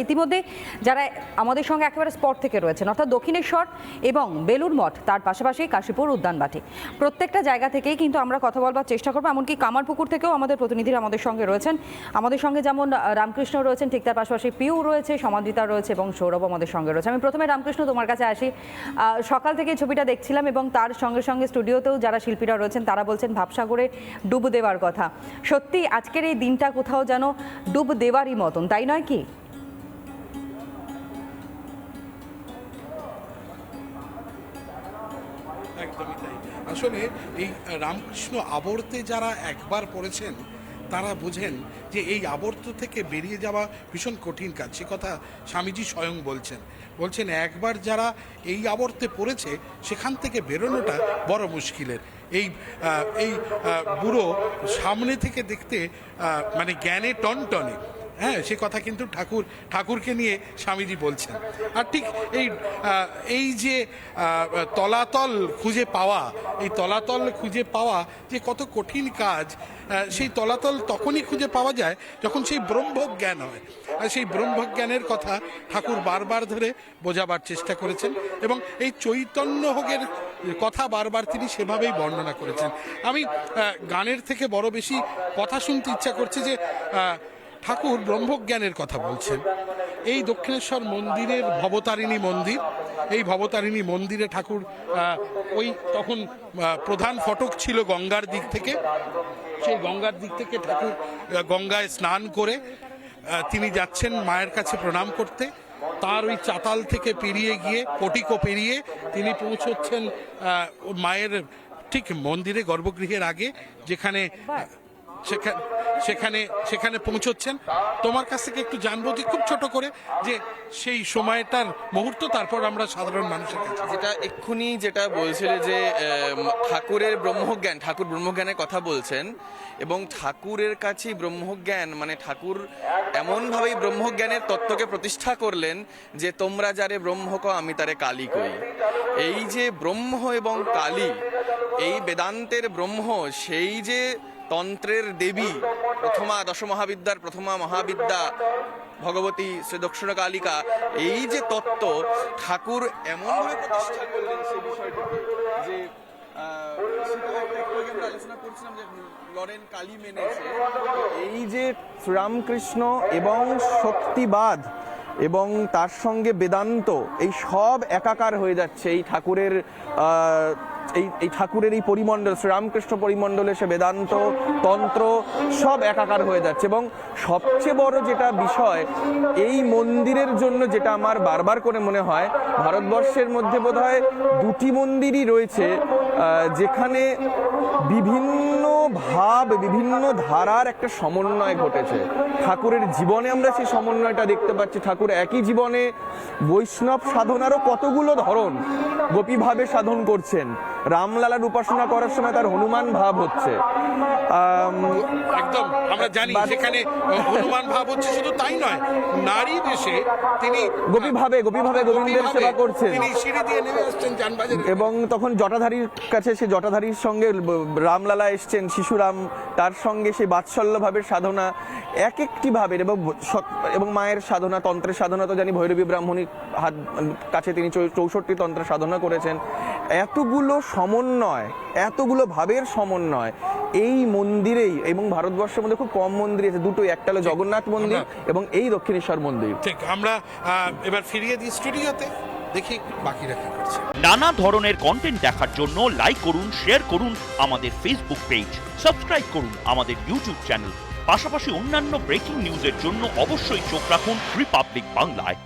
ইতিমধ্যে যারা আমাদের সঙ্গে একেবারে স্পট থেকে রয়েছেন অর্থাৎ দক্ষিণেশ্বর এবং বেলুড় মঠ, তার পাশাপাশি কাশীপুর উদ্যানবাটি, প্রত্যেকটা জায়গা থেকেই কিন্তু আমরা কথা বলবার চেষ্টা করবো। এমনকি কামারপুকুর থেকেও আমাদের প্রতিনিধিরা আমাদের সঙ্গে রয়েছেন। আমাদের সঙ্গে যেমন রামকৃষ্ণ রয়েছেন, ঠিক তার পাশাপাশি পিউ রয়েছে, সমাদ্রিতা রয়েছে এবং সৌরভ আমাদের সঙ্গে রয়েছে। আমি প্রথমে রামকৃষ্ণ তোমার কাছে আসি। সকাল থেকে ছবিটা দেখছিলাম এবং তার সঙ্গে সঙ্গে স্টুডিওতেও যারা শিল্পীরা রয়েছেন তারা বলছেন ভাবসাগরে ডুব দেওয়ার কথা। সত্যি আজকের এই দিনটা কোথাও যেন ডুব দেওয়ারই মতন, তাই নয় কি? একদমই তাই। আসলে এই রামকৃষ্ণ আবর্তে যারা একবার পড়েছেন তারা বোঝেন যে এই আবর্ত থেকে বেরিয়ে যাওয়া ভীষণ কঠিন কাজ। সে কথা স্বামীজি স্বয়ং বলছেন একবার যারা এই আবর্তে পড়েছে সেখান থেকে বেরোনোটা বড় মুশকিলের। এই বুড়ো সামনে থেকে দেখতে মানে জ্ঞানে টনটনে, হ্যাঁ, সে কথা কিন্তু ঠাকুরকে নিয়ে স্বামীজি বলছেন। আর ঠিক এই যে তলাতল খুঁজে পাওয়া, এই তলাতল খুঁজে পাওয়া যে কত কঠিন কাজ, সেই তলাতল তখনই খুঁজে পাওয়া যায় যখন সেই ব্রহ্মজ্ঞান হয়। আর সেই ব্রহ্মজ্ঞানের কথা ঠাকুর বারবার ধরে বোঝাবার চেষ্টা করেছেন এবং এই চৈতন্য হোগের কথা বারবার তিনি সেভাবেই বর্ণনা করেছেন। আমি গানের থেকে বড় বেশি কথা শুনতে ইচ্ছা করছে যে ঠাকুর ব্রহ্মজ্ঞানের কথা বলছেন। এই দক্ষিণেশ্বর মন্দিরের ভবতারিণী মন্দির, এই ভবতারিণী মন্দিরে ঠাকুর ওই তখন প্রধান ফটক ছিল গঙ্গার দিক থেকে, সেই গঙ্গার দিক থেকে ঠাকুর গঙ্গায় স্নান করে তিনি যাচ্ছেন মায়ের কাছে প্রণাম করতে। তার ওই চাতাল থেকে পেরিয়ে গিয়ে পটিকো পেরিয়ে তিনি পৌঁছচ্ছেন মায়ের ঠিক মন্দিরে গর্ভগৃহের আগে, যেখানে সেখানে পৌঁছচ্ছেন। তোমার কাছ থেকে একটু জানবো যে খুব ছোট করে যে সেই সময়টার মুহূর্ত, তারপর আমরা সাধারণ মানুষের কাছে যেটা বলছিলে যে ঠাকুর ব্রহ্মজ্ঞানের কথা বলছেন এবং ঠাকুরের কাছে ব্রহ্মজ্ঞান মানে ঠাকুর এমনভাবেই ব্রহ্মজ্ঞানের তত্ত্বকে প্রতিষ্ঠা করলেন যে তোমরা যারে ব্রহ্ম কও আমি তারে কালী কই। এই যে ব্রহ্ম এবং কালী, এই বেদান্তের ব্রহ্ম, সেই যে তন্ত্রের দেবী, দশমহাবিদ্যার প্রথমা মহাবিদ্যা ভগবতী শ্রী দক্ষিণ কালিকা, এই যে তত্ত্ব ঠাকুর এমনভাবে প্রতিষ্ঠা করলেন সে বিষয়টিকে যে আলোচনা করছিলাম যে লরেন কালী মেনেছে। এই যে শ্রীরামকৃষ্ণ এবং শক্তিবাদ এবং তার সঙ্গে বেদান্ত, এই সব একাকার হয়ে যাচ্ছে এই ঠাকুরের এই ঠাকুরের এই পরিমণ্ডল, শ্রীরামকৃষ্ণ পরিমণ্ডলে সে বেদান্ত তন্ত্র সব একাকার হয়ে যাচ্ছে। এবং সবচেয়ে বড় যেটা বিষয় এই মন্দিরের জন্য, যেটা আমার বারবার করে মনে হয়, ভারতবর্ষের মধ্যে বোধহয় দুটি মন্দিরই রয়েছে যেখানে বিভিন্ন ভাব, বিভিন্ন ধারার একটা সমন্বয় ঘটেছে। ঠাকুরের জীবনে আমরা সেই সমন্বয়টা দেখতে পাচ্ছি। ঠাকুর একই জীবনে বৈষ্ণব সাধনারও কতগুলো ধরন গোপীভাবে সাধন করছেন। রামলালার উপাসনা করার সময় তার হনুমান ভাব হচ্ছে, একদম আমরা জানি সেখানে হনুমান ভাব হচ্ছে। শুধু তাই নয়, নারী বেশে তিনি গোপীভাবে গোবিন্দের সেবা করছেন এবং তখন জটাধারীর কাছে, সে জটাধারীর সঙ্গে রামলালা এসছেন, শিশুরাম, তার সঙ্গে সেই বাৎসল্য ভাবের সাধনা এক একটি ভাবের এবং মায়ের সাধনা, তন্ত্রের সাধনা তো জানি ভৈরবী ব্রাহ্মণীর কাছে তিনি 64 তন্ত্রের সাধনা করেছেন। এতগুলো সমন্বয়, এতগুলো ভাবের সমন্বয় এই মন্দিরেই, এবং ভারতবর্ষের মধ্যে খুব কম মন্দির আছে, দুটোই, একটা হলো জগন্নাথ মন্দির এবং এই দক্ষিণেশ্বর মন্দির। ঠিক, আমরা এবার ফিরিয়ে দিই স্টুডিওতে, দেখি বাকিরা কি করছে। নানা ধরনের কন্টেন্ট দেখার জন্য লাইক করুন, শেয়ার করুন আমাদের ফেসবুক পেজ, সাবস্ক্রাইব করুন আমাদের ইউটিউব চ্যানেল। পাশাপাশি অন্যান্য ব্রেকিং নিউজের জন্য অবশ্যই চোখ রাখুন রিপাবলিক বাংলায়।